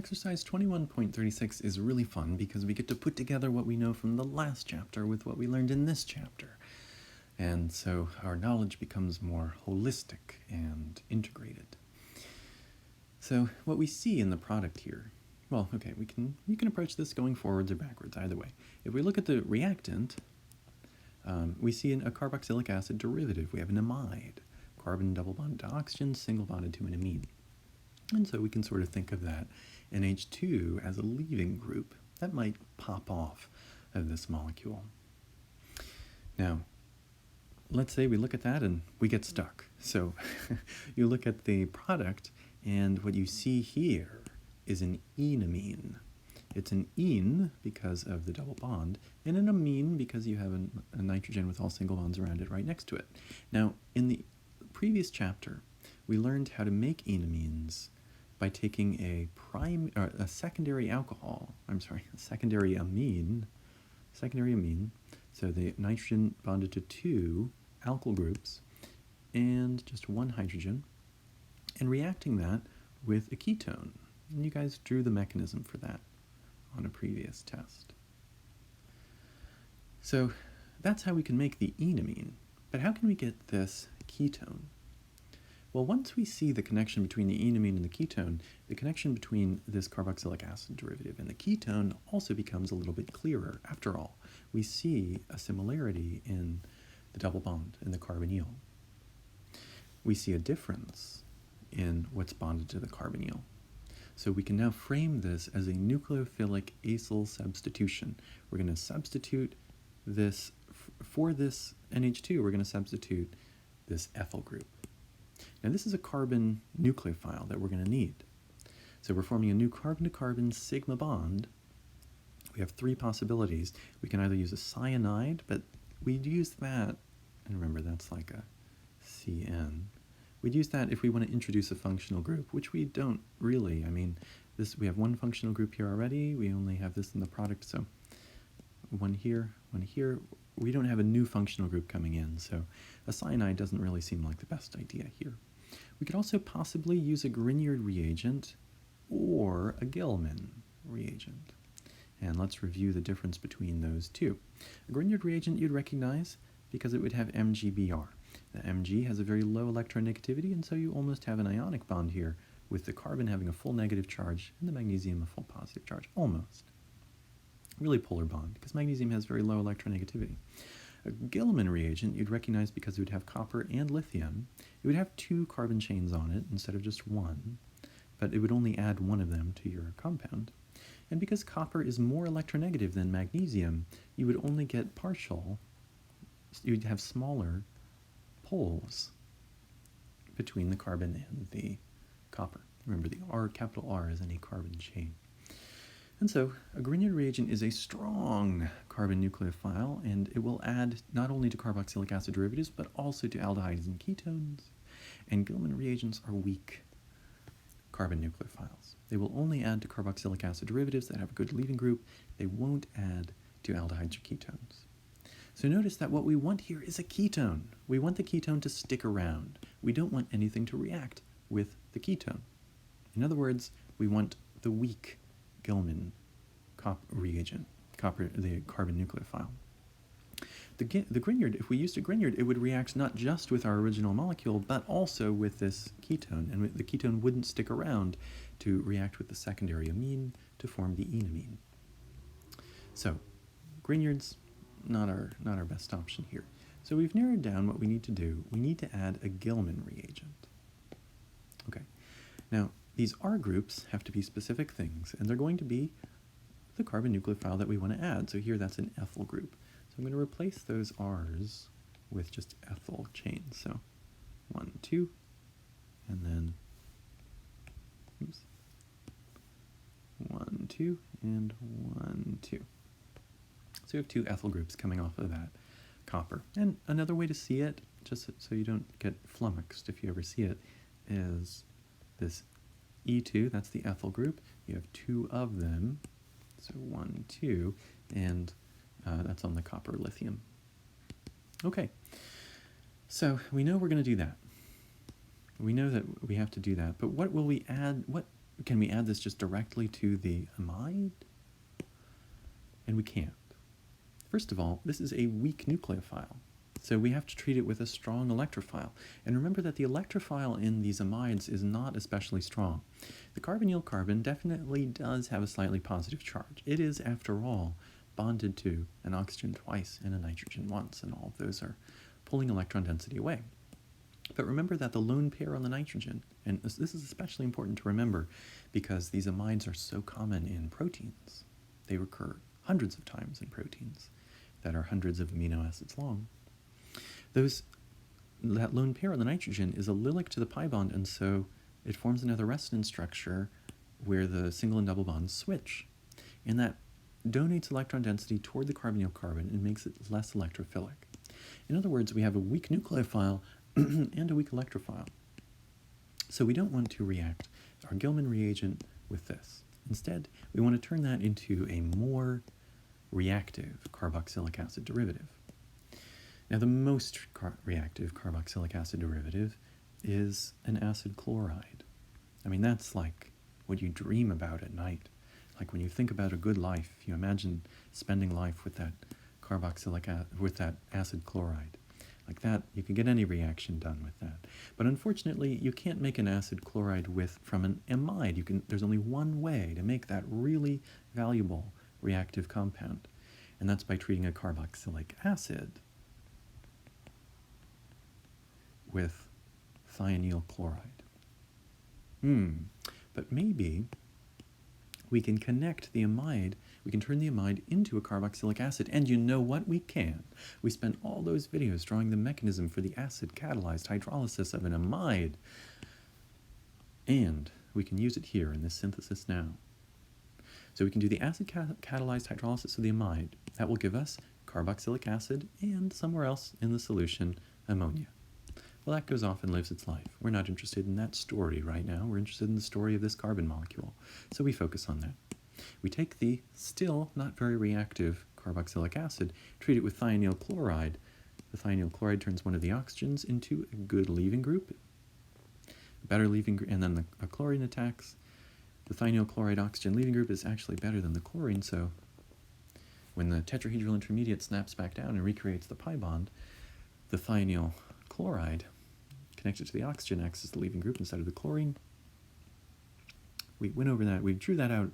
Exercise 21.36 is really fun because we get to put together what we know from the last chapter with what we learned in this chapter. And so our knowledge becomes more holistic and integrated. So what we see in the product here, well, okay, you can approach this going forwards or backwards, either way. If we look at the reactant, we see a carboxylic acid derivative. We have an amide, carbon double bond to oxygen, single bonded to an amine. And so we can sort of think of that NH2 as a leaving group that might pop off of this molecule. Now, let's say we look at that and we get stuck. So you look at the product and what you see here is an enamine. It's an ene because of the double bond, and an amine because you have a nitrogen with all single bonds around it right next to it. Now, in the previous chapter, we learned how to make enamines by taking a secondary amine, so the nitrogen bonded to two alkyl groups and just one hydrogen, and reacting that with a ketone. And you guys drew the mechanism for that on a previous test. So that's how we can make the enamine. But how can we get this ketone? Well, once we see the connection between the enamine and the ketone, the connection between this carboxylic acid derivative and the ketone also becomes a little bit clearer. After all, we see a similarity in the double bond in the carbonyl. We see a difference in what's bonded to the carbonyl. So we can now frame this as a nucleophilic acyl substitution. We're going to substitute this, for this NH2, we're going to substitute this ethyl group. Now this is a carbon nucleophile that we're going to need. So we're forming a new carbon-to-carbon sigma bond. We have three possibilities. We can either use a cyanide, but we'd use that, and remember that's like a CN. We'd use that if we want to introduce a functional group, which we don't really. I mean, we have one functional group here already. We only have this in the product, so one here, one here. We don't have a new functional group coming in, so a cyanide doesn't really seem like the best idea here. We could also possibly use a Grignard reagent or a Gilman reagent. And let's review the difference between those two. A Grignard reagent you'd recognize because it would have MgBr. The Mg has a very low electronegativity, and so you almost have an ionic bond here with the carbon having a full negative charge and the magnesium a full positive charge, almost. Really polar bond, because magnesium has very low electronegativity. A Gilman reagent you'd recognize because it would have copper and lithium. It would have two carbon chains on it instead of just one, but it would only add one of them to your compound. And because copper is more electronegative than magnesium, you would only get partial, you'd have smaller poles between the carbon and the copper. Remember, the capital R is any carbon chain. And so a Grignard reagent is a strong carbon nucleophile, and it will add not only to carboxylic acid derivatives, but also to aldehydes and ketones. And Gilman reagents are weak carbon nucleophiles. They will only add to carboxylic acid derivatives that have a good leaving group. They won't add to aldehydes or ketones. So notice that what we want here is a ketone. We want the ketone to stick around. We don't want anything to react with the ketone. In other words, we want the weak Gilman reagent, the carbon nucleophile. The Grignard, if we used a Grignard, it would react not just with our original molecule, but also with this ketone, and the ketone wouldn't stick around to react with the secondary amine to form the enamine. So, Grignard's not our best option here. So we've narrowed down what we need to do. We need to add a Gilman reagent. Okay, now these R groups have to be specific things, and they're going to be the carbon nucleophile that we want to add. So here that's an ethyl group. So I'm going to replace those R's with just ethyl chains. So 1, 2, and then 1, 2, and 1, 2. So we have two ethyl groups coming off of that copper. And another way to see it, just so you don't get flummoxed if you ever see it, is this E2, that's the ethyl group. You have two of them, so 1, 2, and that's on the copper lithium. Okay, so we know we're going to do that. We know that we have to do that, but what will we add? What can we add this just directly to the amide? And we can't. First of all, this is a weak nucleophile, so we have to treat it with a strong electrophile. And remember that the electrophile in these amides is not especially strong. The carbonyl carbon definitely does have a slightly positive charge. It is, after all, bonded to an oxygen twice and a nitrogen once, and all of those are pulling electron density away. But remember that the lone pair on the nitrogen, and this is especially important to remember because these amides are so common in proteins. They recur hundreds of times in proteins that are hundreds of amino acids long. That lone pair on the nitrogen is allylic to the pi bond, and so it forms another resonance structure where the single and double bonds switch. And that donates electron density toward the carbonyl carbon and makes it less electrophilic. In other words, we have a weak nucleophile and a weak electrophile. So we don't want to react our Gilman reagent with this. Instead, we want to turn that into a more reactive carboxylic acid derivative. Now, the most reactive carboxylic acid derivative is an acid chloride. I mean, that's like what you dream about at night. Like when you think about a good life, you imagine spending life with that with that acid chloride. Like that, you can get any reaction done with that. But unfortunately, you can't make an acid chloride from an amide. There's only one way to make that really valuable reactive compound, and that's by treating a carboxylic acid with thionyl chloride. But maybe we can connect the amide, we can turn the amide into a carboxylic acid, and you know what? We can. We spent all those videos drawing the mechanism for the acid-catalyzed hydrolysis of an amide, and we can use it here in this synthesis now. So we can do the acid-catalyzed hydrolysis of the amide. That will give us carboxylic acid and, somewhere else in the solution, ammonia. Well, that goes off and lives its life. We're not interested in that story right now. We're interested in the story of this carbon molecule. So we focus on that. We take the still not very reactive carboxylic acid, treat it with thionyl chloride. The thionyl chloride turns one of the oxygens into a good leaving group, a better leaving group, and then a chlorine attacks. The thionyl chloride oxygen leaving group is actually better than the chlorine, so when the tetrahedral intermediate snaps back down and recreates the pi bond, the thionyl chloride connected to the oxygen acts as the leaving group instead of the chlorine. We went over that. We drew that out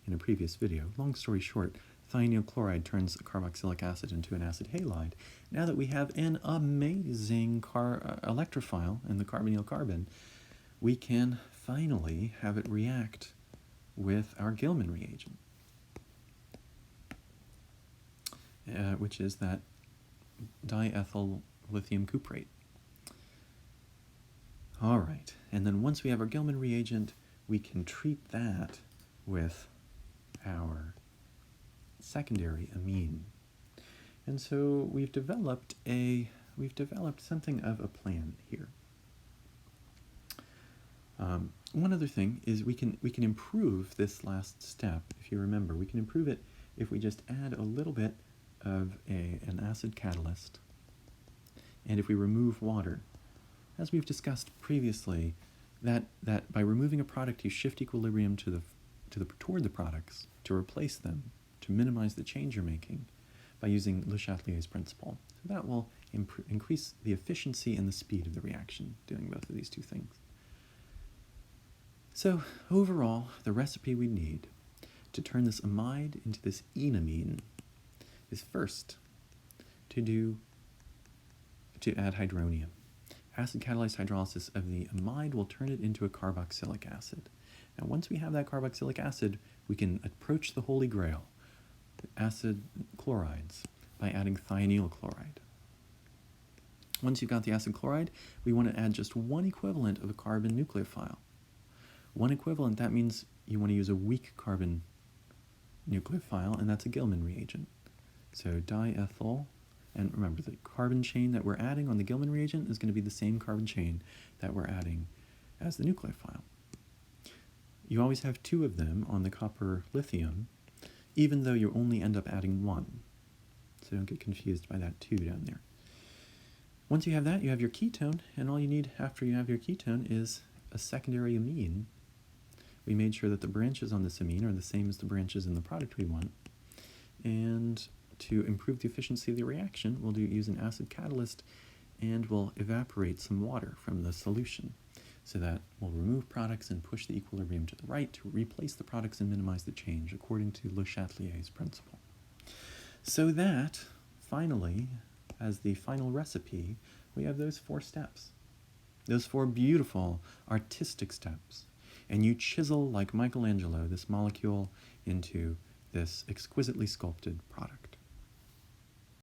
in a previous video. Long story short, thionyl chloride turns a carboxylic acid into an acid halide. Now that we have an amazing electrophile in the carbonyl carbon, we can finally have it react with our Gilman reagent, which is that diethyl lithium cuprate. All right, and then once we have our Gilman reagent, we can treat that with our secondary amine. And so we've developed something of a plan here. One other thing is we can improve this last step. If you remember, we can improve it if we just add a little bit of an acid catalyst, and if we remove water. As we've discussed previously, that by removing a product, you shift equilibrium toward the products to replace them, to minimize the change you're making by using Le Chatelier's principle. So that will increase the efficiency and the speed of the reaction, doing both of these two things. So overall, the recipe we need to turn this amide into this enamine is first to add hydronium. Acid-catalyzed hydrolysis of the amide will turn it into a carboxylic acid. Now, once we have that carboxylic acid, we can approach the holy grail, acid chlorides, by adding thionyl chloride. Once you've got the acid chloride, we want to add just one equivalent of a carbon nucleophile. One equivalent, that means you want to use a weak carbon nucleophile, and that's a Gilman reagent. So diethyl, and remember the carbon chain that we're adding on the Gilman reagent is going to be the same carbon chain that we're adding as the nucleophile. You always have two of them on the copper lithium, even though you only end up adding one. So don't get confused by that 2 down there. Once you have that, you have your ketone, and all you need after you have your ketone is a secondary amine, We made sure that the branches on this amine are the same as the branches in the product we want. And to improve the efficiency of the reaction, we'll use an acid catalyst and we'll evaporate some water from the solution so that we'll remove products and push the equilibrium to the right to replace the products and minimize the change according to Le Chatelier's principle. So that, finally, as the final recipe, we have those 4 steps. Those 4 beautiful, artistic steps. And you chisel, like Michelangelo, this molecule into this exquisitely sculpted product.